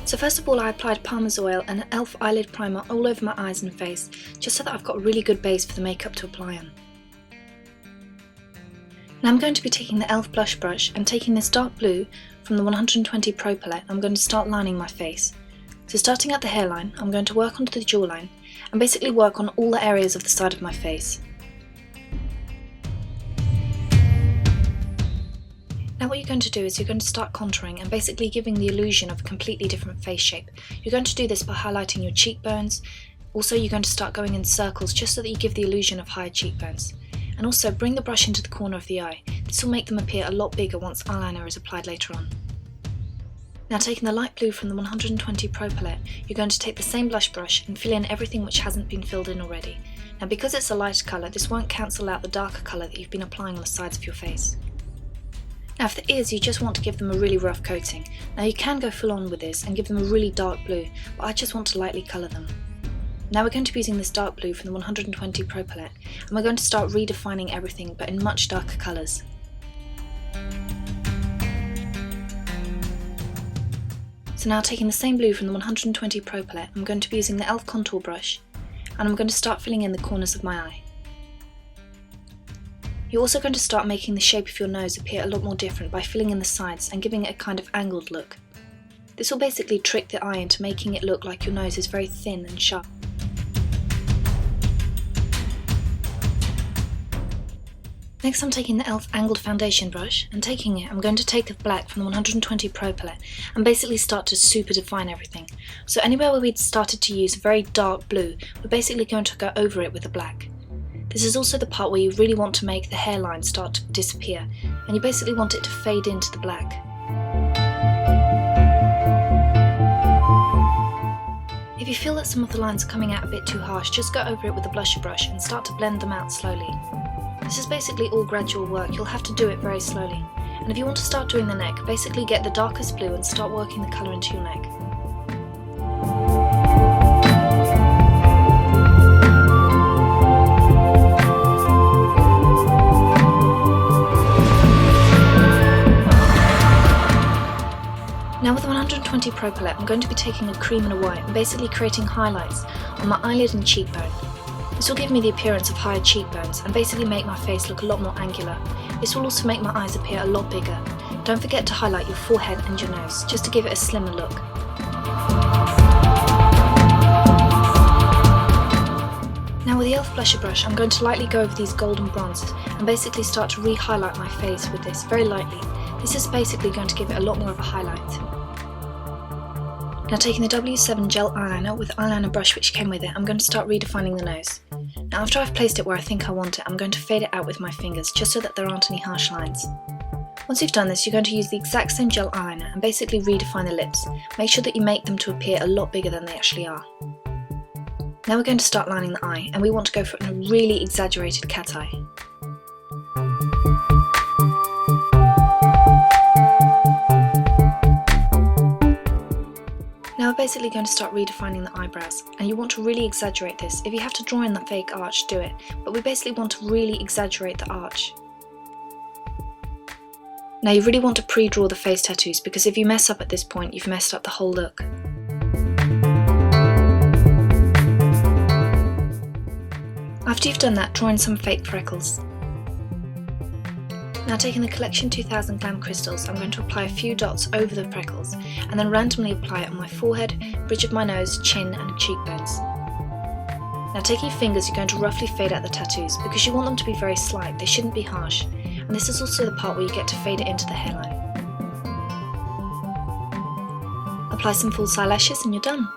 So first of all, I applied Palmer's oil and E.l.f. eyelid primer all over my eyes and face, just so that I've got a really good base for the makeup to apply on. Now I'm going to be taking the E.l.f. blush brush and taking this dark blue from the 120 Pro Palette. I'm going to start lining my face. So starting at the hairline, I'm going to work onto the jawline and basically work on all the areas of the side of my face. Now what you're going to do is you're going to start contouring and basically giving the illusion of a completely different face shape. You're going to do this by highlighting your cheekbones. Also, you're going to start going in circles just so that you give the illusion of higher cheekbones. And also bring the brush into the corner of the eye. This will make them appear a lot bigger once eyeliner is applied later on. Now taking the light blue from the 120 Pro Palette, you're going to take the same blush brush and fill in everything which hasn't been filled in already. Now because it's a lighter colour, this won't cancel out the darker colour that you've been applying on the sides of your face. Now for the ears, you just want to give them a really rough coating. Now you can go full on with this and give them a really dark blue, but I just want to lightly colour them. Now we're going to be using this dark blue from the 120 Pro Palette, and we're going to start redefining everything but in much darker colours. So now taking the same blue from the 120 Pro Palette, I'm going to be using the E.l.f. contour brush, and I'm going to start filling in the corners of my eye. You're also going to start making the shape of your nose appear a lot more different by filling in the sides and giving it a kind of angled look. This will basically trick the eye into making it look like your nose is very thin and sharp. Next I'm taking the E.l.f. angled foundation brush, and taking it I'm going to take the black from the 120 Pro Palette and basically start to super define everything. So anywhere where we'd started to use a very dark blue, we're basically going to go over it with the black. This is also the part where you really want to make the hairline start to disappear, and you basically want it to fade into the black. If you feel that some of the lines are coming out a bit too harsh, just go over it with a blusher brush and start to blend them out slowly. This is basically all gradual work, you'll have to do it very slowly. And if you want to start doing the neck, basically get the darkest blue and start working the colour into your neck. Now with the 120 Pro Palette, I'm going to be taking a cream and a white and basically creating highlights on my eyelid and cheekbone. This will give me the appearance of higher cheekbones and basically make my face look a lot more angular. This will also make my eyes appear a lot bigger. Don't forget to highlight your forehead and your nose, just to give it a slimmer look. Now with the E.l.f. blusher brush, I'm going to lightly go over these golden bronzes and basically start to re-highlight my face with this, very lightly. This is basically going to give it a lot more of a highlight. Now taking the W7 Gel Eyeliner with the eyeliner brush which came with it, I'm going to start redefining the nose. Now after I've placed it where I think I want it, I'm going to fade it out with my fingers just so that there aren't any harsh lines. Once you've done this, you're going to use the exact same gel eyeliner and basically redefine the lips. Make sure that you make them to appear a lot bigger than they actually are. Now we're going to start lining the eye, and we want to go for a really exaggerated cat eye. Now we're basically going to start redefining the eyebrows, and you want to really exaggerate this. If you have to draw in the fake arch, do it, but we basically want to really exaggerate the arch. Now you really want to pre-draw the face tattoos, because if you mess up at this point, you've messed up the whole look. After you've done that, draw in some fake freckles. Now taking the Collection 2000 Glam crystals, I'm going to apply a few dots over the freckles and then randomly apply it on my forehead, bridge of my nose, chin and cheekbones. Now taking your fingers, you're going to roughly fade out the tattoos because you want them to be very slight, they shouldn't be harsh, and this is also the part where you get to fade it into the hairline. Apply some false eyelashes and you're done.